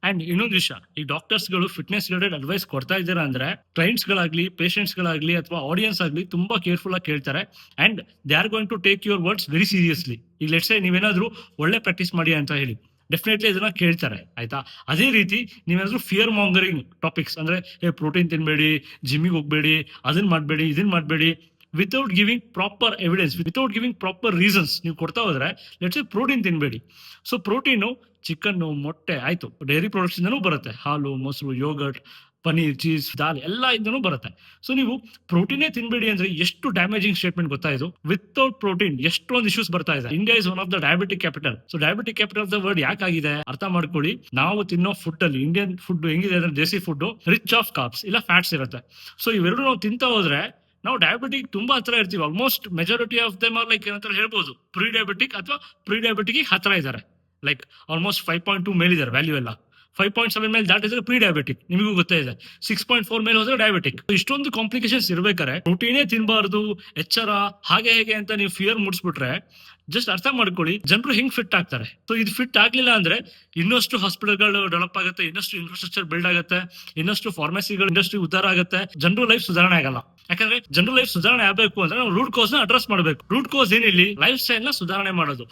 And ಇನ್ನೊಂದು ವಿಷಯ, ಈ ಡಾಕ್ಟರ್ಸ್ ಗಳು ಫಿಟ್ನೆಸ್ ರಿಲೇಟೆಡ್ ಅಡ್ವೈಸ್ ಕೊಡ್ತಾ ಇದ್ದಾರೆ ಅಂದ್ರೆ ಕ್ಲೈಂಟ್ಸ್ ಗಳಾಗ್ಲಿ, ಪೇಷಂಟ್ಸ್ ಗಳಾಗ್ಲಿ ಅಥವಾ ಆಡಿಯನ್ಸ್ ಆಗ್ಲಿ ತುಂಬಾ ಕೇರ್ಫುಲ್ ಆಗಿ ಕೇಳ್ತಾರೆ. And they are going to take your words very seriously. ಈಗ ಲೆಟ್ಸ್ ಸೇ ನೀವೇನಾದ್ರೂ ಒಳ್ಳೆ ಪ್ರಾಕ್ಟೀಸ್ ಮಾಡಿ ಅಂತ ಹೇಳಿ, ಡೆಫಿನೆಟ್ಲಿ ಇದನ್ನ ಕೇಳ್ತಾರೆ, ಆಯ್ತಾ. ಅದೇ ರೀತಿ ನೀವೇನಾದ್ರೂ ಫಿಯರ್ ಮಾಂಗರಿಂಗ್ ಟಾಪಿಕ್ಸ್ ಅಂದ್ರೆ ಪ್ರೋಟೀನ್ ತಿನ್ಬೇಡಿ, ಜಿಮ್ಮಿಗೆ ಹೋಗ್ಬೇಡಿ, ಅದನ್ನ ಮಾಡಬೇಡಿ, ಇದನ್ನ ಮಾಡಬೇಡಿ, without giving proper evidence, without giving proper reasons ನೀವು ಕೊಡ್ತಾ ಹೋದ್ರೆ, ಲೆಟ್ಸ್ ಪ್ರೋಟೀನ್ ತಿನ್ಬೇಡಿ. ಸೊ ಪ್ರೋಟೀನು ಚಿಕನ್ನು, ಮೊಟ್ಟೆ ಆಯ್ತು, ಡೈರಿ ಪ್ರಾಡಕ್ಟ್ಸ್ ಇಂದನೂ ಬರುತ್ತೆ, ಹಾಲು, ಮೊಸರು, ಯೋಗರ್ಟ್, ಪನೀರ್, ಚೀಸ್, ದಾಲ್ ಎಲ್ಲ ಇಂದನೂ ಬರುತ್ತೆ. ಸೊ ನೀವು ಪ್ರೋಟೀನೇ ತಿನ್ಬೇಡಿ ಅಂದ್ರೆ ಎಷ್ಟು ಡ್ಯಾಮೇಜಿಂಗ್ ಸ್ಟೇಟ್ಮೆಂಟ್ ಗೊತ್ತಾ ಇದು. ವಿತೌಟ್ ಪ್ರೋಟೀನ್ ಎಷ್ಟೊಂದು ಇಶ್ಯೂಸ್ ಬರ್ತಾ ಇದೆ. India is one of the diabetic capital. So diabetic capital of the world ಯಾಕಾಗಿದೆ ಅರ್ಥ ಮಾಡ್ಕೊಳ್ಳಿ. ನಾವು ತಿನ್ನೋ ಫುಡ್ ಅಲ್ಲಿ, ಇಂಡಿಯನ್ ಫುಡ್ ಹೆಂಗಿದೆ ಅಂದ್ರೆ ದೇಸಿ ಫುಡ್ ರಿಚ್ ಆಫ್ ಕಾರ್ಬ್ಸ್ ಇಲ್ಲ ಫ್ಯಾಟ್ಸ್ ಇರುತ್ತೆ. ಸೊ ಇವೆರಡು ನಾವು ತಿಂತಾ ಹೋದ್ರೆ ನಾವು ಡಯಾಬಿಟಿಕ್ ತುಂಬಾ ಹತ್ರ ಇರ್ತೀವಿ. Almost majority of them are like ಏನಂತ ಹೇಳ್ಬೋದು ಪ್ರೀ ಡಯಾಬಿಟಿಕ್ ಅಥವಾ ಪ್ರೀ ಡಯಾಬಿಟಿಕ್ ಹತ್ರ ಇದ್ದಾರೆ. ಲೈಕ್ ಆಲ್ಮೋಸ್ಟ್ 5.2 ಮೇಲಿದ್ದಾರೆ ವ್ಯಾಲ್ಯೂ ಎಲ್ಲ. 5.7 ಮೇಲೆ ದಾಟಿದ್ರೆ ಪ್ರೀ ಡಯಾಬಿಟಿಕ್, ನಿಮಗೂ ಗೊತ್ತೇ ಇದೆ. 6.4 ಮೇಲೆ ಹೋದ್ರೆ ಡಯಾಬಿಟಿಕ್. ಇಷ್ಟೊಂದು ಕಾಂಪ್ಲಿಕೇಶನ್ಸ್ ಇರ್ಬೇಕಾರೆ ಪ್ರೋಟೀನೇ ತಿನ್ಬಾರ್ದು, ಎಚ್ಚರ, ಹಾಗೆ ಹೇಗೆ ಅಂತ ನೀವು ಫಿಯರ್ ಮೂಡಿಸ್ಬಿಟ್ರೆ ಜಸ್ಟ್ ಅರ್ಥ ಮಾಡ್ಕೊಳ್ಳಿ ಜನರು ಹೆಂಗ್ ಫಿಟ್ ಆಗ್ತಾರೆ. ಸೊ ಇದು ಫಿಟ್ ಆಗ್ಲಿಲ್ಲ ಅಂದ್ರೆ ಇನ್ನಷ್ಟು ಹಾಸ್ಪಿಟಲ್ಗಳು ಡೆವಲಪ್ ಆಗುತ್ತೆ, ಇನ್ನಷ್ಟು ಇನ್ಫ್ರಾಸ್ಟ್ರಕ್ಚರ್ ಬಿಲ್ಡ್ ಆಗುತ್ತೆ, ಇನ್ನಷ್ಟು ಫಾರ್ಮಸಿಗಳು ಇಂಡಸ್ಟ್ರಿ ಉದ್ಧಾರ ಆಗುತ್ತೆ, ಜನರು ಲೈಫ್ ಸುಧಾರಣೆ ಆಗಲ್ಲ. ಯಾಕಂದ್ರೆ ಜನರು ಲೈಫ್ ಸುಧಾರಣೆ ಆಗಬೇಕು ಅಂದ್ರೆ ನಾವು ರೂಟ್ ಕಾಸ್ ನ ಅಡ್ರೆಸ್ ಮಾಡಬೇಕು. ರೂಟ್ ಕಾಸ್ ಏನಿಲ್ಲಿ ಲೈಫ್ ಸ್ಟೈಲ್ ನ ಸುಧಾರಣೆ ಮಾಡೋದು.